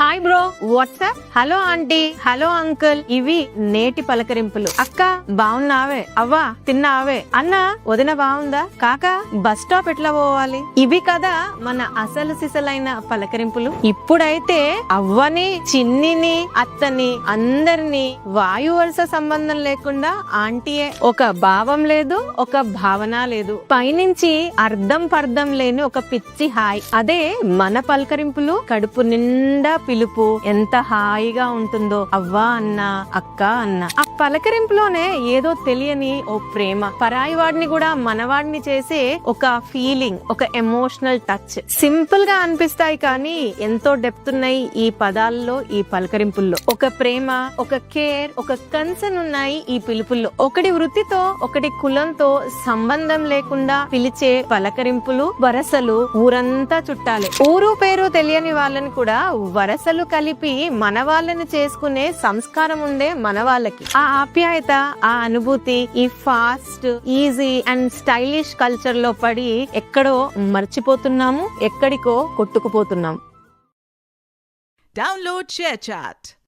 Hi bro, WhatsApp, hello aunty, hello uncle, ఇవి నేటి పలకరింపులు. అక్క బాగున్నావే, అవ్వా తిన్నావే, అన్న వదిన బాగుందా, కాక బస్ స్టాప్ ఎట్లా పోవాలి, ఇవి కదా మన అసలు సిసలైన పలకరింపులు. ఇప్పుడైతే అవ్వని, చిన్నిని, అత్తని అందరినీ వాయు వరుస సంబంధం లేకుండా ఆంటీయే. ఒక భావం లేదు, ఒక భావన లేదు, పైనుంచి అర్థం పర్థం లేని ఒక పిచ్చి హాయ్. అదే మన పలకరింపులు. కడుపు నిండా పిలుపు, ఎంత హాయిగా ఉంటుందో. అవ్వా అన్న, అక్క అన్న. ఆ పలకరింపులోనే ఏదో తెలియని ఓ ప్రేమ, పరాయి వాడిని కూడా మనవాడిని చేసే ఒక ఫీలింగ్, ఒక ఎమోషనల్ టచ్. సింపుల్ గా అనిపిస్తాయి కానీ ఎంతో డెప్త్ ఉన్నాయి ఈ పదాల్లో, ఈ పలకరింపుల్లో. ఒక ప్రేమ, ఒక కేర్, ఒక కన్సర్న్ ఉన్నాయి ఈ పిలుపుల్లో. ఒకటి వృత్తితో, ఒకటి కులంతో సంబంధం లేకుండా పిలిచే పలకరింపులు, వరసలు ఊరంతా చుట్టాలి. ఊరు పేరు తెలియని వాళ్ళని కూడా వరసలు కలిపి మన వాళ్ళని చేసుకునే సంస్కారం ఉండే మన వాళ్ళకి. ఆ ఆప్యాయత, ఆ అనుభూతి ఈ fast, easy and stylish culture లో పడి ఎక్కడో మర్చిపోతున్నాము, ఎక్కడికో కొట్టుకుపోతున్నాము. Download ShareChat.